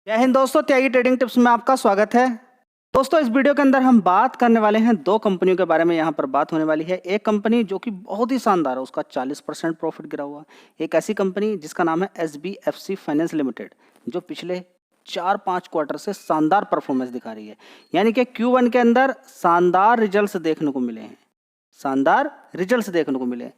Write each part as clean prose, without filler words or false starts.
जय हिंद दोस्तों, त्यागी trading tips में आपका स्वागत है। दोस्तों, इस वीडियो के अंदर हम बात करने वाले हैं दो कंपनियों के बारे में। यहाँ पर बात होने वाली है एक कंपनी जो कि बहुत ही शानदार है, उसका 40% प्रॉफिट गिरा हुआ। एक ऐसी कंपनी जिसका नाम है SBFC फाइनेंस लिमिटेड, जो पिछले 4-5 क्वार्टर से शानदार परफॉर्मेंस दिखा रही है। यानी कि Q1 के अंदर शानदार रिजल्ट्स देखने को मिले हैं, शानदार रिजल्ट्स देखने को मिले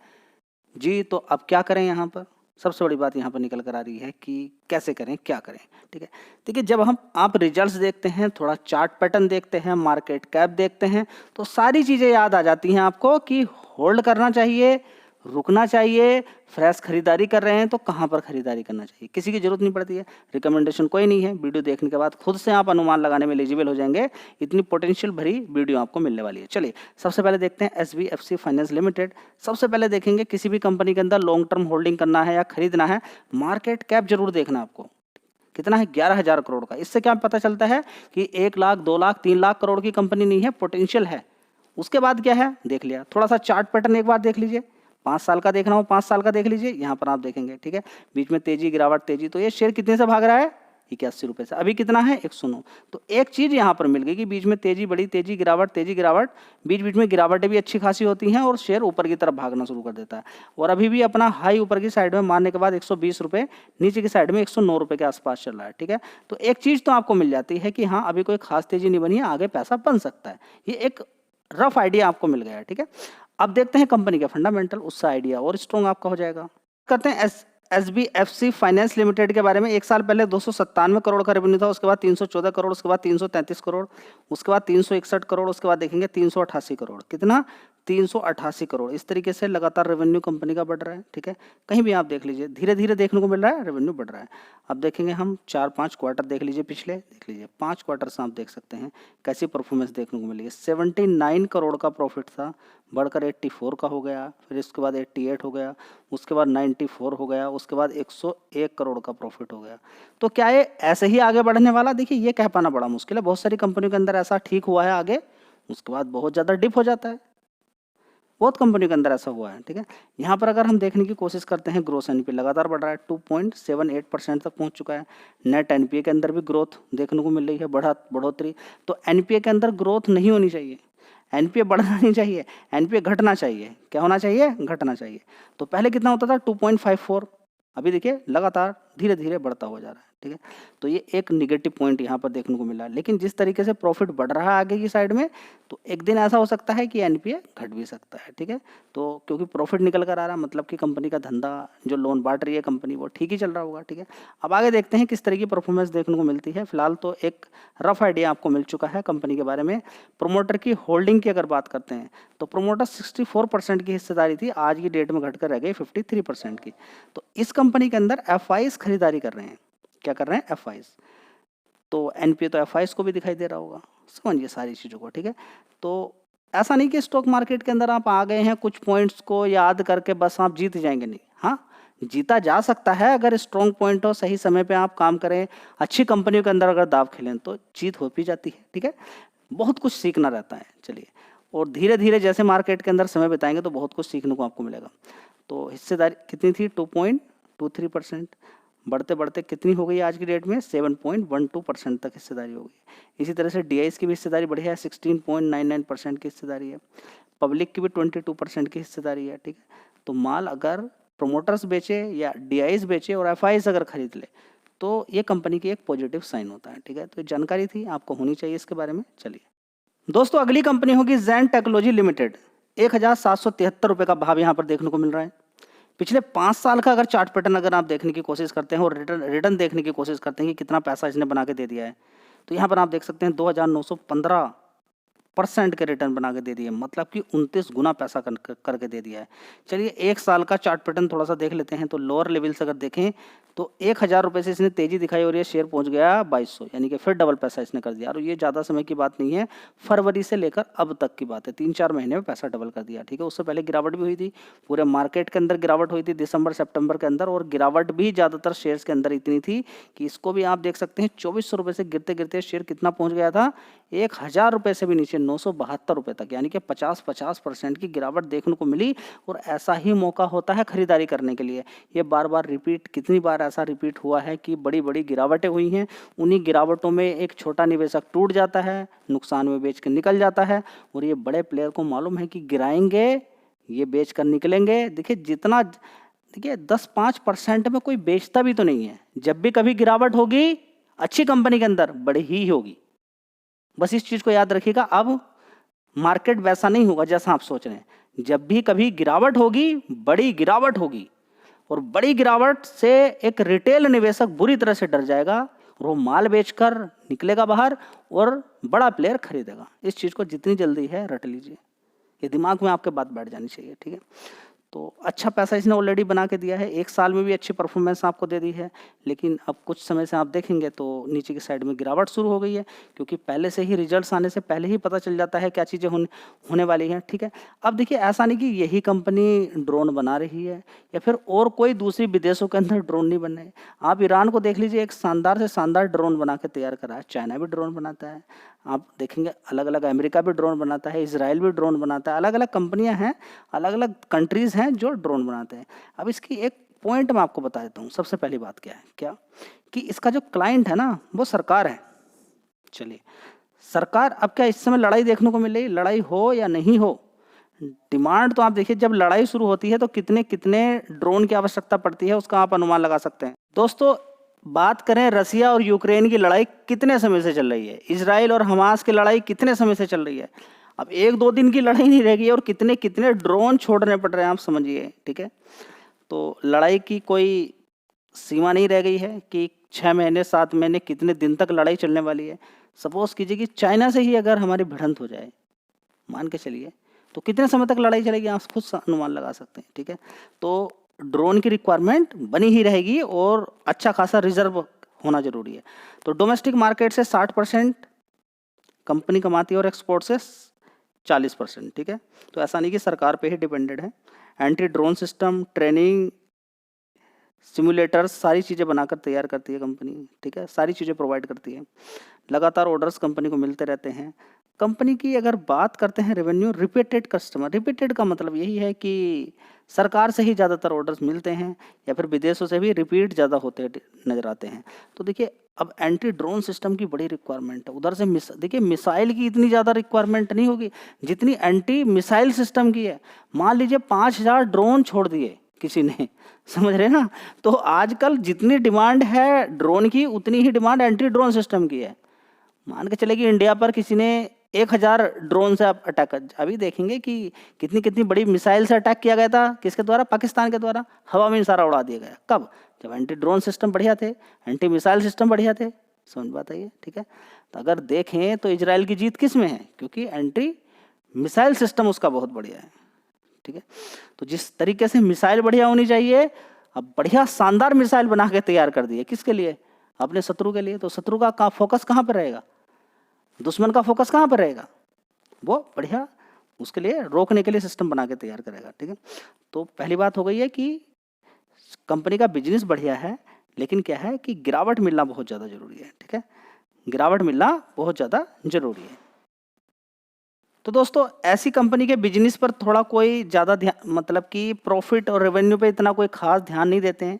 जी। तो अब क्या करें? यहाँ पर सबसे बड़ी बात यहाँ पर निकल कर आ रही है कि कैसे करें, क्या करें। ठीक है, देखिए, जब आप रिजल्ट्स देखते हैं, थोड़ा चार्ट पैटर्न देखते हैं, मार्केट कैप देखते हैं, तो सारी चीज़ें याद आ जाती हैं आपको कि होल्ड करना चाहिए, रुकना चाहिए, फ्रेश खरीदारी कर रहे हैं तो कहाँ पर खरीदारी करना चाहिए। किसी की जरूरत नहीं पड़ती है, रिकमेंडेशन कोई नहीं है। वीडियो देखने के बाद खुद से आप अनुमान लगाने में एलिजिबल हो जाएंगे, इतनी पोटेंशियल भरी वीडियो आपको मिलने वाली है। चलिए, सबसे पहले देखते हैं SBFC फाइनेंस लिमिटेड। सबसे पहले देखेंगे, किसी भी कंपनी के अंदर लॉन्ग टर्म होल्डिंग करना है या खरीदना है, मार्केट कैप जरूर देखना आपको। कितना है? 11,000 करोड़ का। इससे क्या पता चलता है कि 1 लाख, 2 लाख, 3 लाख करोड़ की कंपनी नहीं है, पोटेंशियल है। उसके बाद क्या है, देख लिया। थोड़ा सा चार्ट पैटर्न एक बार देख लीजिए, 5 साल का देखना हो 5 साल का देख लीजिए। यहाँ पर आप देखेंगे, ठीक है, बीच में तेजी गिरावट तेजी। तो ये शेयर कितने से भाग रहा है? 81 रुपये से। अभी कितना है? 109। तो एक चीज यहाँ पर मिल गई कि बीच में तेजी, बड़ी तेजी, गिरावट, तेजी, गिरावट, बीच बीच में गिरावटें भी अच्छी खासी होती हैं और शेयर ऊपर की तरफ भागना शुरू कर देता है। और अभी भी अपना हाई ऊपर की साइड में मारने के बाद 120 रुपये, नीचे की साइड में 109 रुपये के आसपास चल रहा है। ठीक है, तो एक चीज तो आपको मिल जाती है कि हाँ, अभी कोई खास तेजी नहीं बनी है, आगे पैसा बन सकता है। ये एक रफ आइडिया आपको मिल गया है। ठीक है, अब देखते हैं कंपनी के फंडामेंटल, उससे आइडिया और स्ट्रॉन्ग आपका हो जाएगा। करते हैं SBFC फाइनेंस लिमिटेड के बारे में। एक साल पहले 297 करोड़ का रेवेन्यू था, उसके बाद 314 करोड़, उसके बाद 333 करोड़, उसके बाद 361 करोड़, उसके बाद देखेंगे 388 करोड़। कितना? 388 करोड़। इस तरीके से लगातार रेवेन्यू कंपनी का बढ़ रहा है। ठीक है, कहीं भी आप देख लीजिए, धीरे धीरे देखने को मिल रहा है, रेवेन्यू बढ़ रहा है। अब देखेंगे हम 4-5 क्वार्टर देख लीजिए, पिछले देख लीजिए 5 क्वार्टर से आप देख सकते हैं कैसी परफॉर्मेंस देखने को मिली है। 79 करोड़ का प्रॉफिट था, बढ़कर 84 का हो गया, फिर इसके बाद 88 हो गया, उसके बाद 94 हो गया, उसके बाद 101 करोड़ का प्रॉफिट हो गया। तो क्या ये ऐसे ही आगे बढ़ने वाला? देखिए, ये कह पाना बड़ा मुश्किल है। बहुत सारी कंपनियों के अंदर ऐसा ठीक हुआ है आगे, उसके बाद बहुत ज़्यादा डिप हो जाता है। बहुत कंपनियों के अंदर ऐसा हुआ है। ठीक है, यहाँ पर अगर हम देखने की कोशिश करते हैं, ग्रोथ एनपीए लगातार बढ़ रहा है, 2.78% तक पहुँच चुका है। नेट एनपीए के अंदर भी ग्रोथ देखने को मिल रही है, बढ़ोतरी। तो एनपीए के अंदर ग्रोथ नहीं होनी चाहिए, एनपीए बढ़ना नहीं चाहिए, एनपीए घटना चाहिए। क्या होना चाहिए? घटना चाहिए। तो पहले कितना होता था? 2.54। अभी देखिए लगातार धीरे धीरे बढ़ता हो जा रहा है। ठीक है, तो ये एक निगेटिव पॉइंट यहाँ पर देखने को मिला। लेकिन जिस तरीके से प्रॉफिट बढ़ रहा है आगे की साइड में, तो एक दिन ऐसा हो सकता है कि एनपीए घट भी सकता है। ठीक है, तो क्योंकि प्रॉफिट निकल कर आ रहा है, मतलब कि कंपनी का धंधा, जो लोन बांट रही है कंपनी, वो ठीक ही चल रहा होगा। ठीक है, अब आगे देखते हैं किस तरह की परफॉर्मेंस देखने को मिलती है। फिलहाल तो एक रफ आइडिया आपको मिल चुका है कंपनी के बारे में। प्रोमोटर की होल्डिंग की अगर बात करते हैं, तो प्रोमोटर 64% की हिस्सेदारी थी, आज की डेट में घटकर रह गई 53% की। तो इस कंपनी के अंदर एफआईज खरीदारी कर रहे हैं। क्या कर रहे हैं? एफआईज। तो एनपीए तो एफआईज को भी दिखाई दे रहा होगा। समझिए सारी चीज़ों को। ठीक है, तो ऐसा नहीं कि स्टॉक मार्केट के अंदर आप आ गए हैं, कुछ पॉइंट्स को याद करके बस आप जीत जाएंगे, नहीं। हाँ, जीता जा सकता है अगर स्ट्रॉन्ग पॉइंट हो, सही समय पे आप काम करें, अच्छी कंपनियों के अंदर अगर दाव खेलें तो जीत हो भी जाती है। ठीक है, बहुत कुछ सीखना रहता है। चलिए, और धीरे धीरे जैसे मार्केट के अंदर समय बिताएंगे तो बहुत कुछ सीखने को आपको मिलेगा। तो हिस्सेदारी कितनी थी? 2.23%। बढ़ते बढ़ते कितनी हो गई आज की डेट में? 7.12% तक हिस्सेदारी हो गई। इसी तरह से डीआईज की भी हिस्सेदारी बढ़ी है, 16.99% की हिस्सेदारी है। पब्लिक की भी 22% की हिस्सेदारी है। ठीक है, तो माल अगर प्रोमोटर्स बेचे या डीआईज बेचे और एफआईज अगर खरीद ले, तो ये कंपनी की एक पॉजिटिव साइन होता है। ठीक है, तो जानकारी थी, आपको होनी चाहिए इसके बारे में। चलिए दोस्तों, अगली कंपनी होगी जैन टेक्नोलॉजी लिमिटेड। 1,773 रुपये का भाव यहाँ पर देखने को मिल रहा है। पिछले 5 साल का अगर चार्ट पैटर्न अगर आप देखने की कोशिश करते हैं और रिटर्न देखने की कोशिश करते हैं कि कितना पैसा इसने बना के दे दिया है, तो यहाँ पर आप देख सकते हैं 2,915% के रिटर्न बना के दे दिए, मतलब कि 29 गुना पैसा करके दे दिया है। चलिए, एक साल का चार्ट पैटर्न थोड़ा सा देख लेते हैं। तो लोअर लेवल से अगर देखें तो 1,000 रुपये से इसने तेजी दिखाई और ये शेयर पहुंच गया 2,200, यानी कि फिर डबल पैसा इसने कर दिया। और ये ज़्यादा समय की बात नहीं है, फरवरी से लेकर अब तक की बात है, 3-4 महीने में पैसा डबल कर दिया। ठीक है, उससे पहले गिरावट भी हुई थी, पूरे मार्केट के अंदर गिरावट हुई थी दिसंबर सितंबर के अंदर, और गिरावट भी ज़्यादातर शेयर्स के अंदर इतनी थी कि इसको भी आप देख सकते हैं 2,400 रुपये से गिरते गिरते शेयर कितना पहुँच गया था? ₹1000 से भी नीचे ₹972 तक, यानी कि 50% की गिरावट देखने को मिली। और ऐसा ही मौका होता है खरीदारी करने के लिए। ये बार बार रिपीट, कितनी बार ऐसा रिपीट हुआ है कि बड़ी बड़ी गिरावटें हुई हैं। उन्हीं गिरावटों में एक छोटा निवेशक टूट जाता है, नुकसान में बेच कर निकल जाता है। और ये बड़े प्लेयर को मालूम है कि गिराएंगे, ये बेच कर निकलेंगे। देखिए 10-5% में कोई बेचता भी तो नहीं है। जब भी कभी गिरावट होगी अच्छी कंपनी के अंदर बड़ी ही होगी। बस इस चीज को याद रखिएगा। अब मार्केट वैसा नहीं होगा जैसा आप सोच रहे हैं। जब भी कभी गिरावट होगी, बड़ी गिरावट होगी, और बड़ी गिरावट से एक रिटेल निवेशक बुरी तरह से डर जाएगा और वो माल बेचकर निकलेगा बाहर और बड़ा प्लेयर खरीदेगा। इस चीज को जितनी जल्दी है रट लीजिए, ये दिमाग में आपके बात बैठ जानी चाहिए, ठीक है। तो अच्छा पैसा इसने ऑलरेडी बना के दिया है, 1 साल में भी अच्छी परफॉर्मेंस आपको दे दी है। लेकिन अब कुछ समय से आप देखेंगे तो नीचे की साइड में गिरावट शुरू हो गई है, क्योंकि पहले से ही रिजल्ट्स आने से पहले ही पता चल जाता है क्या चीज़ें होने वाली हैं, ठीक है। अब देखिए ऐसा नहीं कि यही कंपनी ड्रोन बना रही है या फिर और कोई दूसरी विदेशों के अंदर ड्रोन नहीं बन रहे। आप ईरान को देख लीजिए, एक शानदार से शानदार ड्रोन बना के तैयार करा है। चाइना भी ड्रोन बनाता है, आप देखेंगे अलग अलग, अमेरिका भी ड्रोन बनाता है, इजराइल भी ड्रोन बनाता है। अलग अलग कंपनियां हैं, अलग अलग कंट्रीज़ हैं जो ड्रोन बनाते हैं। अब इसकी एक पॉइंट मैं आपको बता देता हूँ। सबसे पहली बात क्या है, क्या कि इसका जो क्लाइंट है ना वो सरकार है। चलिए, सरकार, अब क्या इस समय लड़ाई देखने को मिल रही, लड़ाई हो या नहीं हो, डिमांड तो आप देखिए, जब लड़ाई शुरू होती है तो कितने कितने ड्रोन की आवश्यकता पड़ती है उसका आप अनुमान लगा सकते हैं। दोस्तों बात करें रसिया और यूक्रेन की लड़ाई कितने समय से चल रही है, इजराइल और हमास की लड़ाई कितने समय से चल रही है। अब 1-2 दिन की लड़ाई नहीं रह गई और कितने कितने ड्रोन छोड़ने पड़ रहे हैं, आप समझिए, ठीक है। तो लड़ाई की कोई सीमा नहीं रह गई है कि 6 महीने 7 महीने कितने दिन तक लड़ाई चलने वाली है। सपोज कीजिए कि चाइना से ही अगर हमारी भिड़ंत हो जाए, मान के चलिए, तो कितने समय तक लड़ाई चलेगी आप खुद अनुमान लगा सकते हैं, ठीक है। तो ड्रोन की रिक्वायरमेंट बनी ही रहेगी और अच्छा खासा रिजर्व होना जरूरी है। तो डोमेस्टिक मार्केट से 60% कंपनी कमाती है और एक्सपोर्ट से 40%, ठीक है। तो ऐसा नहीं कि सरकार पे ही डिपेंडेड है। Anti drone system, training, simulators, सारी चीज़ें बनाकर तैयार करती है कंपनी, ठीक है। सारी चीज़ें प्रोवाइड करती है। लगातार ऑर्डर्स कंपनी को मिलते रहते हैं। कंपनी की अगर बात करते हैं रेवेन्यू, रिपीटेड कस्टमर, रिपीटेड का मतलब यही है कि सरकार से ही ज़्यादातर ऑर्डर्स मिलते हैं या फिर विदेशों से भी रिपीट ज़्यादा होते नजर आते हैं। तो देखिए अब एंटी ड्रोन सिस्टम की बड़ी रिक्वायरमेंट है। उधर से देखिए मिसाइल की इतनी ज़्यादा रिक्वायरमेंट नहीं होगी जितनी एंटी मिसाइल सिस्टम की है। मान लीजिए 5000 ड्रोन छोड़ दिए किसी ने, समझ रहे ना। तो आजकल जितनी डिमांड है ड्रोन की उतनी ही डिमांड एंटी ड्रोन सिस्टम की है। मान के चले कि इंडिया पर किसी ने 1000 ड्रोन से अटैक, अभी देखेंगे कि कितनी कितनी बड़ी मिसाइल से अटैक किया गया था, किसके द्वारा, पाकिस्तान के द्वारा, हवा में सारा उड़ा दिया गया। कब? जब एंटी ड्रोन सिस्टम बढ़िया थे, एंटी मिसाइल सिस्टम बढ़िया थे। समझ बात है ये, ठीक है। तो अगर देखें तो इजराइल की जीत किस में है, क्योंकि एंटी मिसाइल सिस्टम उसका बहुत बढ़िया है, ठीक है। तो जिस तरीके से मिसाइल बढ़िया होनी चाहिए, अब बढ़िया शानदार मिसाइल बना के तैयार कर दिए, किसके लिए, अपने शत्रु के लिए। तो शत्रु का फोकस कहाँ पर रहेगा, दुश्मन का फोकस कहाँ पर रहेगा, वो बढ़िया उसके लिए रोकने के लिए सिस्टम बना के तैयार करेगा, ठीक है। तो पहली बात हो गई है कि कंपनी का बिजनेस बढ़िया है, लेकिन क्या है कि गिरावट मिलना बहुत ज़्यादा जरूरी है, ठीक है। गिरावट मिलना बहुत ज़्यादा जरूरी है। तो दोस्तों ऐसी कंपनी के बिजनेस पर थोड़ा कोई ज़्यादा ध्यान, मतलब कि प्रॉफिट और रेवेन्यू पे इतना कोई खास ध्यान नहीं देते हैं।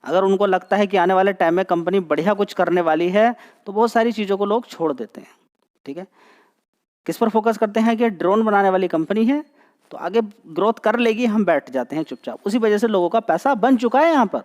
अगर उनको लगता है कि आने वाले टाइम में कंपनी बढ़िया कुछ करने वाली है तो बहुत सारी चीज़ों को लोग छोड़ देते हैं, ठीक है। किस पर फोकस करते हैं कि ड्रोन बनाने वाली कंपनी है तो आगे ग्रोथ कर लेगी, हम बैठ जाते हैं चुपचाप। उसी वजह से लोगों का पैसा बन चुका है, यहाँ पर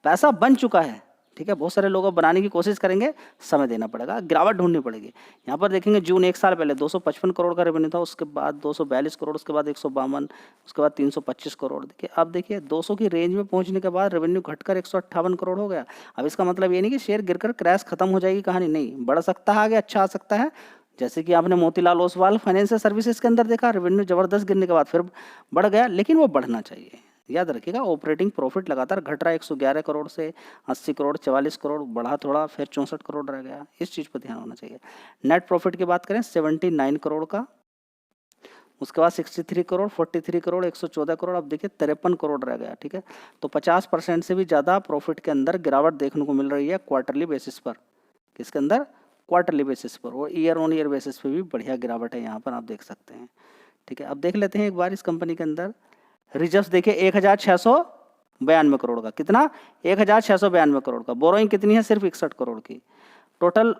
पैसा बन चुका है, ठीक है। बहुत सारे लोग बनाने की कोशिश करेंगे, समय देना पड़ेगा, गिरावट ढूंढनी पड़ेगी। यहाँ पर देखेंगे जून 1 साल पहले 255 करोड़ का रेवेन्यू था, उसके बाद 242 करोड़, उसके बाद 152, उसके बाद 325 करोड़। देखिए अब देखिए 200 की रेंज में पहुंचने के बाद रेवेन्यू घटकर 158 करोड़ हो गया। अब इसका मतलब ये नहीं कि शेयर गिरकर क्रैश खत्म हो जाएगी कहानी, नहीं, बढ़ सकता है आगे, अच्छा आ सकता है। जैसे कि आपने मोतीलाल ओसवाल फाइनेंशियल सर्विसेज के अंदर देखा, रेवेन्यू जबरदस्त गिरने के बाद फिर बढ़ गया, लेकिन वो बढ़ना चाहिए। याद रखिएगा ऑपरेटिंग प्रॉफिट लगातार घट रहा है, 111 करोड़ से 80 करोड़, 44 करोड़, बढ़ा थोड़ा, फिर 64 करोड़ रह गया। इस चीज़ पर ध्यान होना चाहिए। नेट प्रॉफिट की बात करें 79 करोड़ का, उसके बाद 63 करोड़, 43 करोड़, 114 करोड़, अब देखिए 53 करोड़ रह गया, ठीक है। तो 50% से भी ज़्यादा प्रॉफिट के अंदर गिरावट देखने को मिल रही है क्वार्टरली बेसिस पर। किसके अंदर? क्वार्टरली बेसिस पर और ईयर ऑन ईयर बेसिस पे भी बढ़िया गिरावट है, यहाँ पर आप देख सकते हैं। ठीक है, अब देख लेते हैं एक बार इस कंपनी के अंदर रिजर्व्स देखिए 1692 करोड़ का। कितना? 1692 करोड़ का। बोरोइंग कितनी है? सिर्फ 61 करोड़ की। टोटल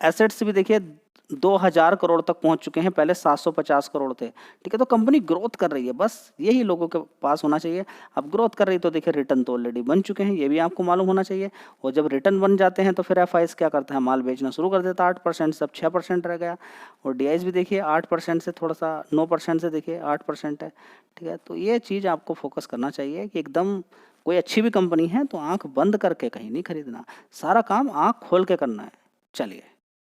एसेट्स भी देखिए 2000 करोड़ तक पहुंच चुके हैं, पहले 750 करोड़ थे। ठीक है, तो कंपनी ग्रोथ कर रही है, बस यही लोगों के पास होना चाहिए। अब ग्रोथ कर रही है तो देखिए रिटर्न तो ऑलरेडी बन चुके हैं, ये भी आपको मालूम होना चाहिए। और जब रिटर्न बन जाते हैं तो फिर एफआईएस क्या करता है? माल बेचना शुरू कर देता है 8% से, अब 6% रह गया। और डीआईएस भी देखिए 8% से थोड़ा सा 9% से देखिए 8% है। ठीक है, तो ये चीज़ आपको फोकस करना चाहिए कि एकदम कोई अच्छी भी कंपनी है तो आंख बंद करके कहीं नहीं खरीदना, सारा काम आंख खोल के करना है। चलिए।